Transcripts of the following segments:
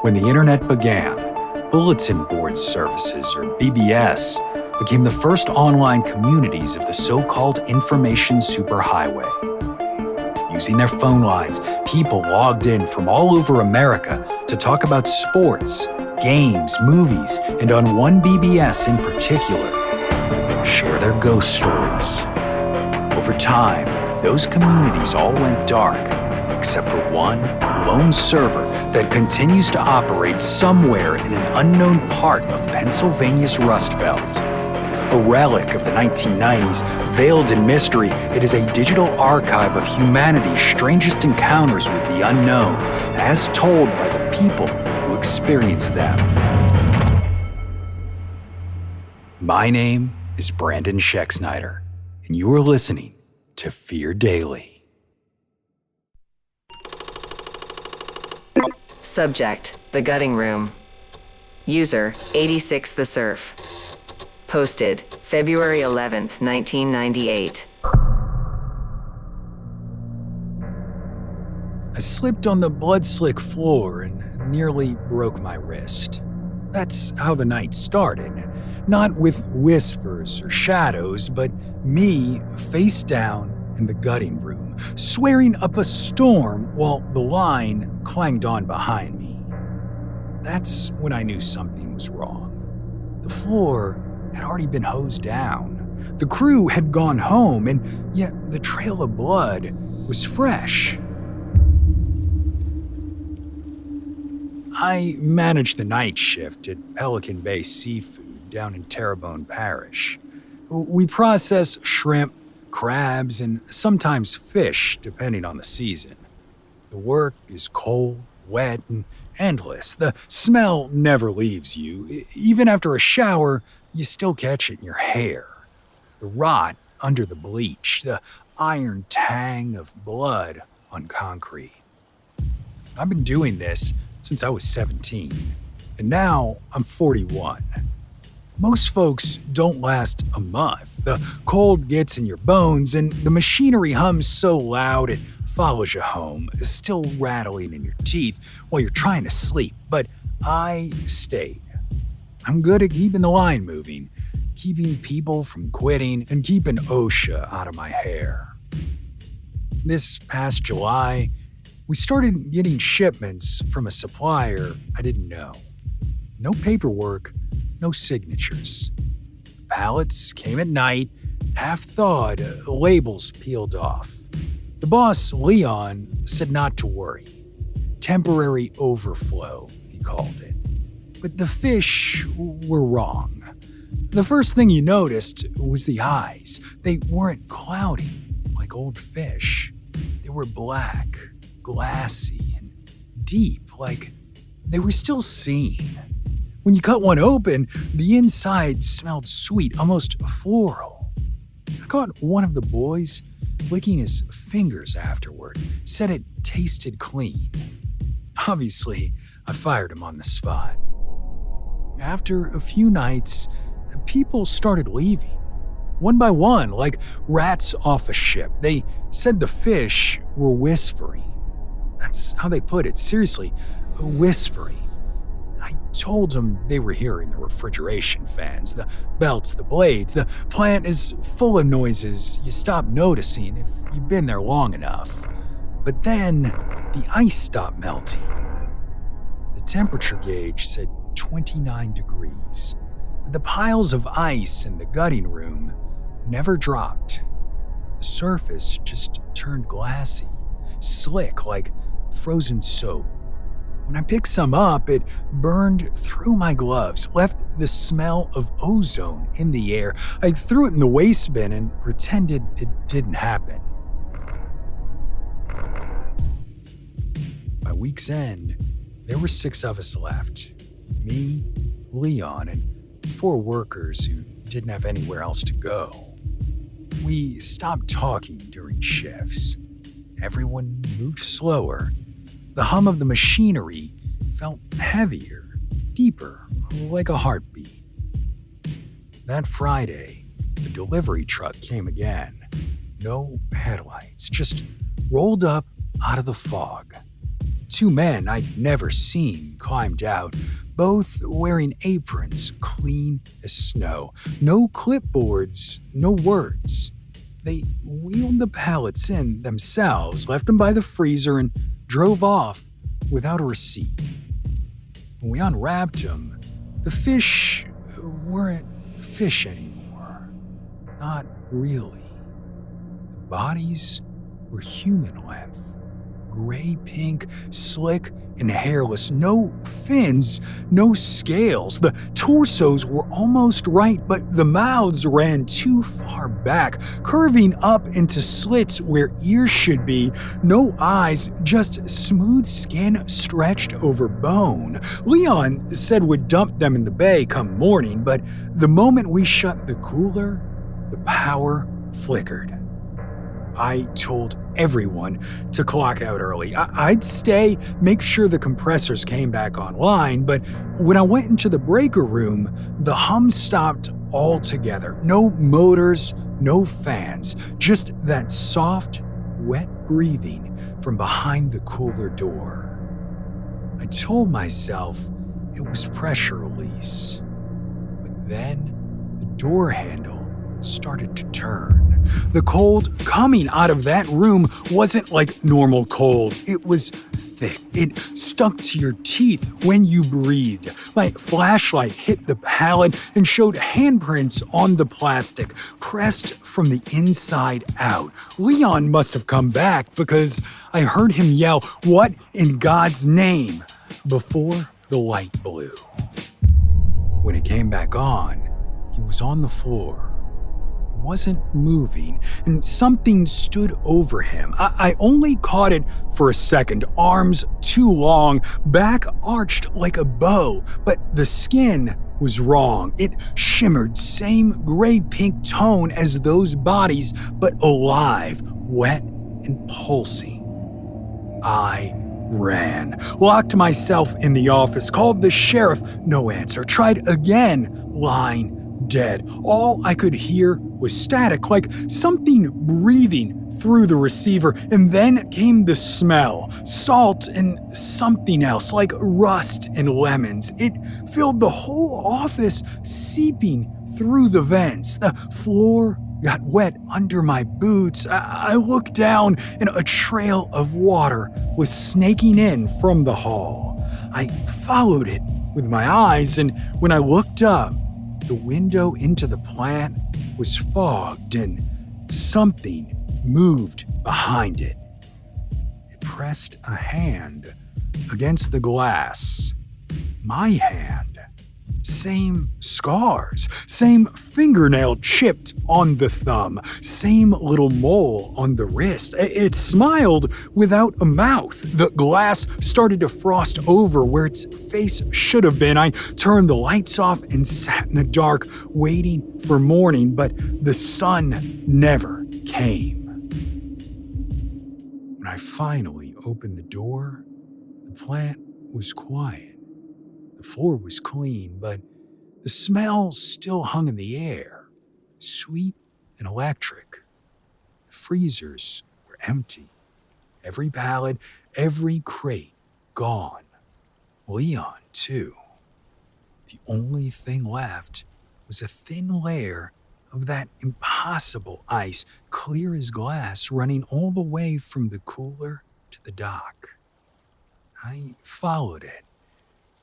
When the internet began, bulletin board services, or BBS, became the first online communities of the so-called information superhighway. Using their phone lines, people logged in from all over America to talk about sports, games, movies, and on one BBS in particular, share their ghost stories. Over time, those communities all went dark, except for one lone server that continues to operate somewhere in an unknown part of Pennsylvania's Rust Belt. A relic of the 1990s, veiled in mystery, it is a digital archive of humanity's strangest encounters with the unknown, as told by the people who experienced them. My name is Brandon Schexnayder, and you are listening to Fear Daily. Subject: The Gutting Room. User: 86 The Surf. Posted February 11th, 1998. I slipped on the blood-slick floor and nearly broke my wrist. That's how the night started. Not with whispers or shadows, but me face down in the gutting room, swearing up a storm while the line clanged on behind me. That's when I knew something was wrong. The floor had already been hosed down. The crew had gone home, and yet the trail of blood was fresh. I managed the night shift at Pelican Bay Seafood down in Terrebonne Parish. We process shrimp, crabs, and sometimes fish, depending on the season. The work is cold, wet, and endless. The smell never leaves you. Even after a shower, you still catch it in your hair. The rot under the bleach, the iron tang of blood on concrete. I've been doing this since I was 17, and now I'm 41. Most folks don't last a month. The cold gets in your bones, and the machinery hums so loud it follows you home, still rattling in your teeth while you're trying to sleep. But I stayed. I'm good at keeping the line moving, keeping people from quitting, and keeping OSHA out of my hair. This past July, we started getting shipments from a supplier I didn't know. No paperwork, no signatures. Pallets came at night, half thawed, labels peeled off. The boss, Leon, said not to worry. Temporary overflow, he called it. But the fish were wrong. The first thing you noticed was the eyes. They weren't cloudy like old fish. They were black, glassy, and deep, like they were still seeing. When you cut one open, the inside smelled sweet, almost floral. I caught one of the boys licking his fingers afterward, said it tasted clean. Obviously, I fired him on the spot. After a few nights, people started leaving. One by one, like rats off a ship. They said the fish were whispering. That's how they put it, seriously, whispering. I told them they were hearing the refrigeration fans, the belts, the blades. The plant is full of noises you stop noticing if you've been there long enough. But then the ice stopped melting. The temperature gauge said 29 degrees. But the piles of ice in the gutting room never dropped. The surface just turned glassy, slick like frozen soap. When I picked some up, it burned through my gloves, left the smell of ozone in the air. I threw it in the waste bin and pretended it didn't happen. By week's end, there were 6 of us left. Me, Leon, and 4 workers who didn't have anywhere else to go. We stopped talking during shifts. Everyone moved slower. The hum of the machinery felt heavier, deeper, like a heartbeat. That Friday, the delivery truck came again. No headlights, just rolled up out of the fog. Two men I'd never seen climbed out, both wearing aprons clean as snow. No clipboards, no words. They wheeled the pallets in themselves, left them by the freezer, and drove off without a receipt. When we unwrapped them, the fish weren't fish anymore. Not really. The bodies were human length. Gray-pink, slick, and hairless. No fins, no scales. The torsos were almost right, but the mouths ran too far back, curving up into slits where ears should be. No eyes, just smooth skin stretched over bone. Leon said we'd dump them in the bay come morning, but the moment we shut the cooler, the power flickered. I told everyone to clock out early. I'd stay, make sure the compressors came back online, but when I went into the breaker room, the hum stopped altogether. No motors, no fans, just that soft, wet breathing from behind the cooler door. I told myself it was pressure release, but then the door handle started to turn. The cold coming out of that room wasn't like normal cold. It was thick. It stuck to your teeth when you breathed. My flashlight hit the pallet and showed handprints on the plastic, pressed from the inside out. Leon must have come back because I heard him yell, "What in God's name?" before the light blew. When it came back on, he was on the floor. Wasn't moving, and something stood over him. I only caught it for a second. Arms too long, back arched like a bow, but the skin was wrong. It shimmered, same gray-pink tone as those bodies, but alive, wet, and pulsing. I ran, locked myself in the office, called the sheriff, no answer, tried again, line dead. All I could hear was static, like something breathing through the receiver, and then came the smell, salt and something else, like rust and lemons. It filled the whole office, seeping through the vents. The floor got wet under my boots. I looked down, and a trail of water was snaking in from the hall. I followed it with my eyes, and when I looked up, the window into the plant was fogged and something moved behind it. It pressed a hand against the glass. My hand. Same scars, same fingernail chipped on the thumb, same little mole on the wrist. It smiled without a mouth. The glass started to frost over where its face should have been. I turned the lights off and sat in the dark, waiting for morning, but the sun never came. When I finally opened the door, the plant was quiet. The floor was clean, but the smell still hung in the air, sweet and electric. The freezers were empty. Every pallet, every crate gone. Leon, too. The only thing left was a thin layer of that impossible ice, clear as glass, running all the way from the cooler to the dock. I followed it.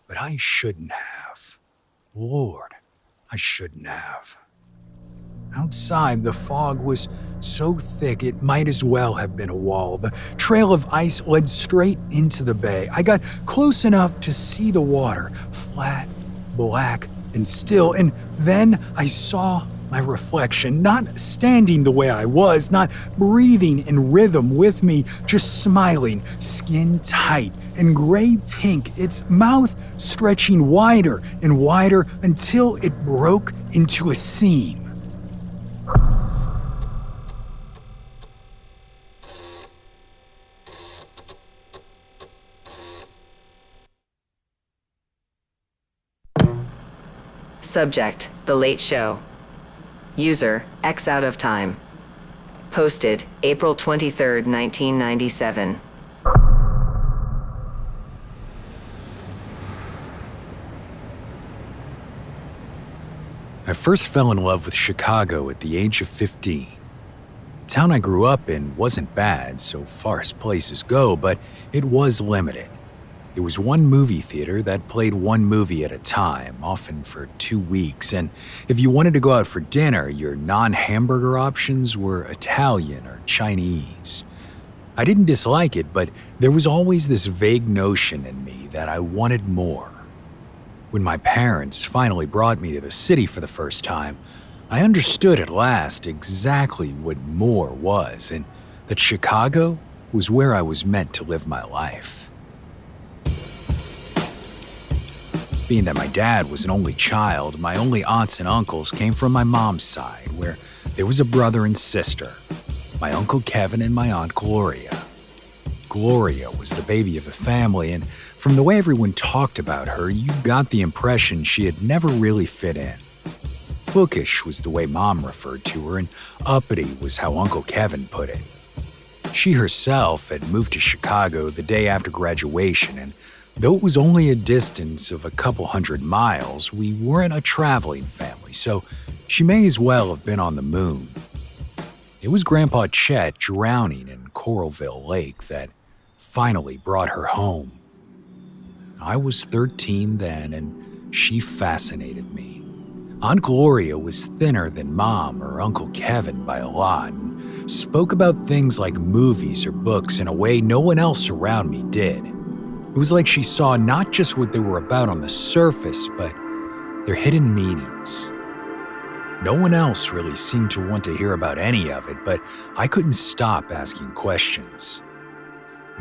But I shouldn't have. Lord, I shouldn't have. Outside, the fog was so thick it might as well have been a wall. The trail of ice led straight into the bay. I got close enough to see the water, flat, black, and still, and then I saw my reflection, not standing the way I was, not breathing in rhythm with me, just smiling, skin tight and gray-pink, its mouth stretching wider and wider until it broke into a seam. Subject: The Late Show. User: X out of time. Posted April 23, 1997. I first fell in love with Chicago at the age of 15. The town I grew up in wasn't bad so far as places go, but it was limited. There was one movie theater that played one movie at a time, often for 2 weeks, and if you wanted to go out for dinner, your non-hamburger options were Italian or Chinese. I didn't dislike it, but there was always this vague notion in me that I wanted more. When my parents finally brought me to the city for the first time, I understood at last exactly what more was, and that Chicago was where I was meant to live my life. Being that my dad was an only child, my only aunts and uncles came from my mom's side, where there was a brother and sister, my Uncle Kevin and my Aunt Gloria. Gloria was the baby of the family, and from the way everyone talked about her, you got the impression she had never really fit in. Bookish was the way Mom referred to her, and uppity was how Uncle Kevin put it. She herself had moved to Chicago the day after graduation, and though it was only a distance of a couple 100 miles, we weren't a traveling family, so she may as well have been on the moon. It was Grandpa Chet drowning in Coralville Lake that finally brought her home. I was 13 then, and she fascinated me. Aunt Gloria was thinner than Mom or Uncle Kevin by a lot, and spoke about things like movies or books in a way no one else around me did. It was like she saw not just what they were about on the surface, but their hidden meanings. No one else really seemed to want to hear about any of it, but I couldn't stop asking questions.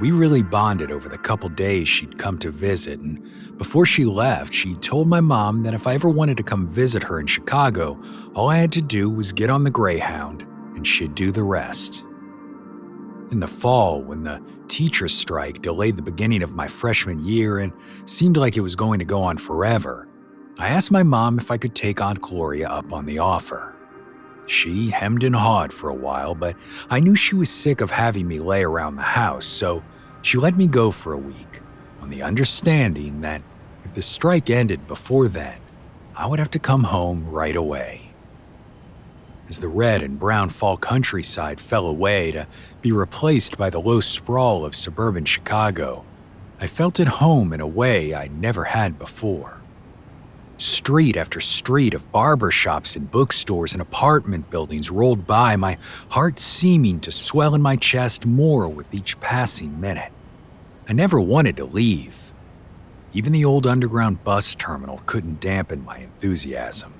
We really bonded over the couple days she'd come to visit, and before she left, she told my mom that if I ever wanted to come visit her in Chicago, all I had to do was get on the Greyhound, and she'd do the rest. In the fall, when the teacher strike delayed the beginning of my freshman year and seemed like it was going to go on forever, I asked my mom if I could take Aunt Gloria up on the offer. She hemmed and hawed for a while, but I knew she was sick of having me lay around the house, so she let me go for a week, on the understanding that if the strike ended before then, I would have to come home right away. As the red and brown fall countryside fell away to be replaced by the low sprawl of suburban Chicago, I felt at home in a way I never had before. Street after street of barber shops and bookstores and apartment buildings rolled by, my heart seeming to swell in my chest more with each passing minute. I never wanted to leave. Even the old underground bus terminal couldn't dampen my enthusiasm.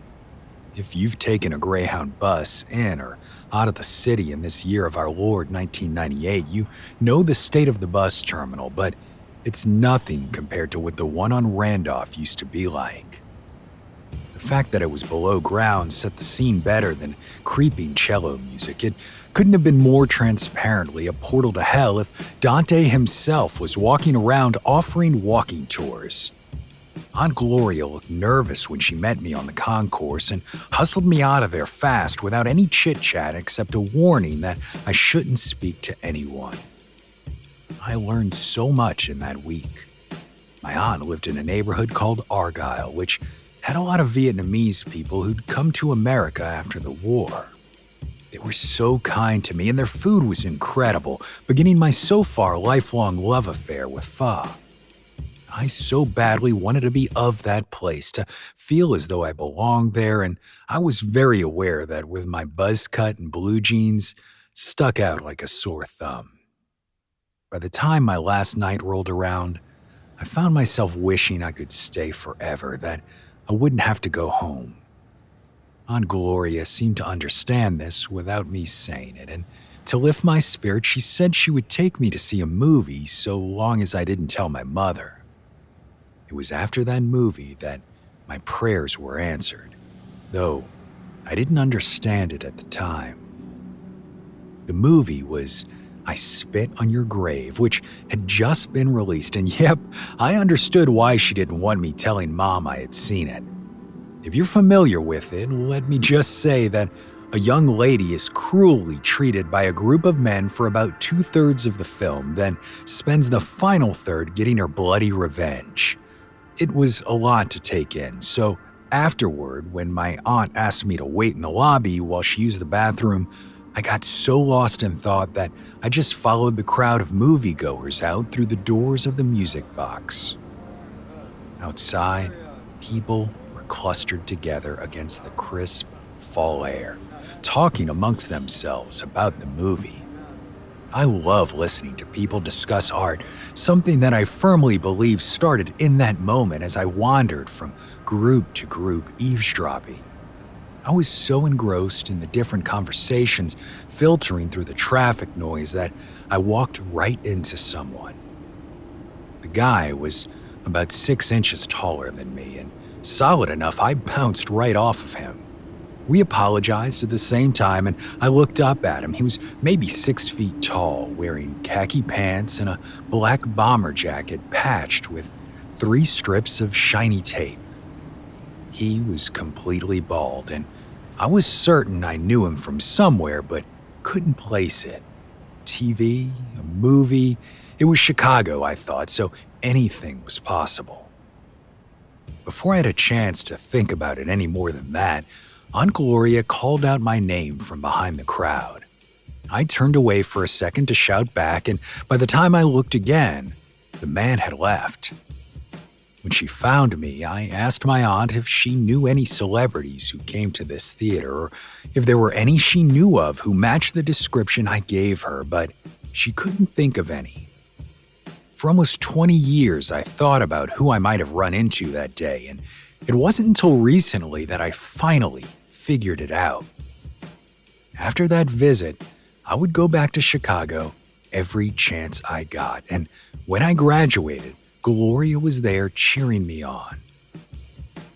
If you've taken a Greyhound bus in or out of the city in this year of our Lord 1998, you know the state of the bus terminal, but it's nothing compared to what the one on Randolph used to be like. The fact that it was below ground set the scene better than creeping cello music. It couldn't have been more transparently a portal to hell if Dante himself was walking around offering walking tours. Aunt Gloria looked nervous when she met me on the concourse and hustled me out of there fast without any chit-chat except a warning that I shouldn't speak to anyone. I learned so much in that week. My aunt lived in a neighborhood called Argyle, which had a lot of Vietnamese people who'd come to America after the war. They were so kind to me, and their food was incredible, beginning my so far lifelong love affair with pho. I so badly wanted to be of that place, to feel as though I belonged there, and I was very aware that with my buzz cut and blue jeans, stuck out like a sore thumb. By the time my last night rolled around, I found myself wishing I could stay forever, that I wouldn't have to go home. Aunt Gloria seemed to understand this without me saying it, and to lift my spirits, she said she would take me to see a movie so long as I didn't tell my mother. It was after that movie that my prayers were answered, though I didn't understand it at the time. The movie was I Spit on Your Grave, which had just been released, and yep, I understood why she didn't want me telling Mom I had seen it. If you're familiar with it, let me just say that a young lady is cruelly treated by a group of men for about 2/3 of the film, then spends the final third getting her bloody revenge. It was a lot to take in, so Afterward, when my aunt asked me to wait in the lobby while she used the bathroom, I got so lost in thought that I just followed the crowd of moviegoers out through the doors of the music box. Outside, people were clustered together against the crisp fall air, talking amongst themselves about the movie. I love listening to people discuss art, something that I firmly believe started in that moment as I wandered from group to group eavesdropping. I was so engrossed in the different conversations filtering through the traffic noise that I walked right into someone. The guy was about 6 inches taller than me, and solid enough I bounced right off of him. We apologized at the same time, and I looked up at him. He was maybe 6 feet tall, wearing khaki pants and a black bomber jacket patched with 3 strips of shiny tape. He was completely bald, and I was certain I knew him from somewhere, but couldn't place it. TV, a movie, it was Chicago, I thought, so anything was possible. Before I had a chance to think about it any more than that, Aunt Gloria called out my name from behind the crowd. I turned away for a second to shout back, and by the time I looked again, the man had left. When she found me, I asked my aunt if she knew any celebrities who came to this theater, or if there were any she knew of who matched the description I gave her, but she couldn't think of any. For almost 20 years, I thought about who I might have run into that day, and it wasn't until recently that I finally figured it out. After that visit, I would go back to Chicago every chance I got, and when I graduated, Gloria was there cheering me on.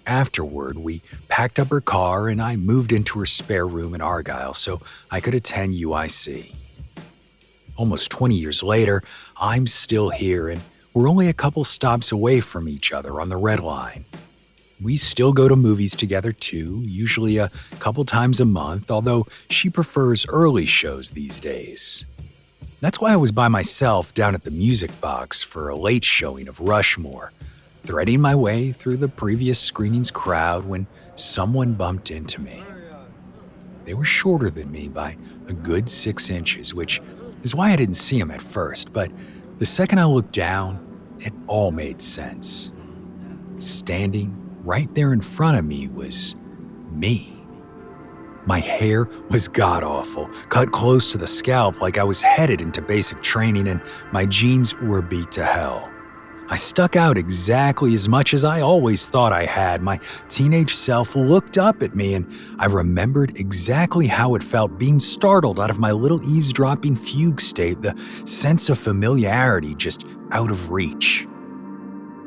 Afterward, we packed up her car and I moved into her spare room in Argyle so I could attend UIC. Almost 20 years later, I'm still here and we're only a couple stops away from each other on the Red Line. We still go to movies together too, usually a couple times a month, although she prefers early shows these days. That's why I was by myself down at the music box for a late showing of Rushmore, threading my way through the previous screening's crowd when someone bumped into me. They were shorter than me by a good 6 inches, which is why I didn't see him at first, but the second I looked down, it all made sense. Standing right there in front of me was me. My hair was god-awful, cut close to the scalp like I was headed into basic training, and my jeans were beat to hell. I stuck out exactly as much as I always thought I had. My teenage self looked up at me, and I remembered exactly how it felt being startled out of my little eavesdropping fugue state, the sense of familiarity just out of reach.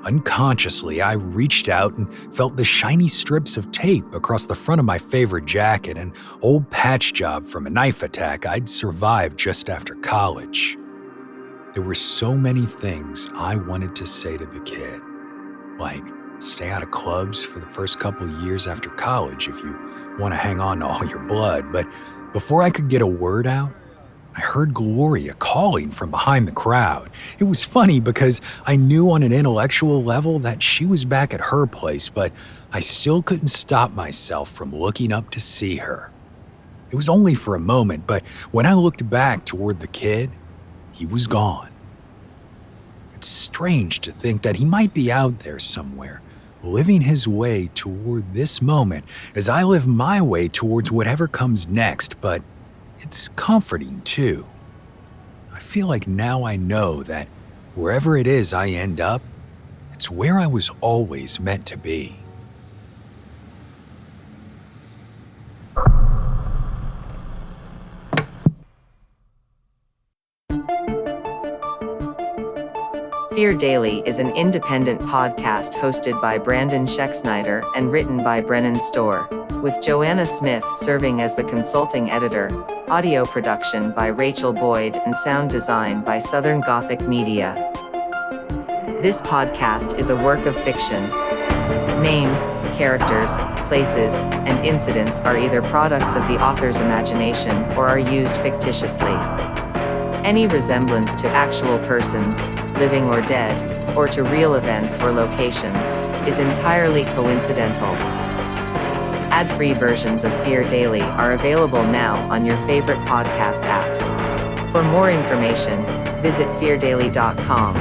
Unconsciously, I reached out and felt the shiny strips of tape across the front of my favorite jacket, an old patch job from a knife attack I'd survived just after college. There were so many things I wanted to say to the kid, like stay out of clubs for the first couple years after college if you want to hang on to all your blood, but before I could get a word out, I heard Gloria calling from behind the crowd. It was funny because I knew on an intellectual level that she was back at her place, but I still couldn't stop myself from looking up to see her. It was only for a moment, but when I looked back toward the kid, he was gone. It's strange to think that he might be out there somewhere, living his way toward this moment as I live my way towards whatever comes next, but it's comforting, too. I feel like now I know that wherever it is I end up, it's where I was always meant to be. Fear Daily is an independent podcast hosted by Brandon Schexnayder and written by Brennan Storr, with Joanna Smith serving as the consulting editor, audio production by Rachel Boyd, and sound design by Southern Gothic Media. This podcast is a work of fiction. Names, characters, places, and incidents are either products of the author's imagination or are used fictitiously. Any resemblance to actual persons, living or dead, or to real events or locations, is entirely coincidental. Ad-free versions of Fear Daily are available now on your favorite podcast apps. For more information, visit feardaily.com.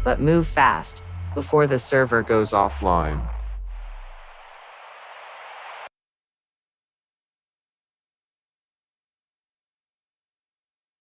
But move fast before the server goes offline.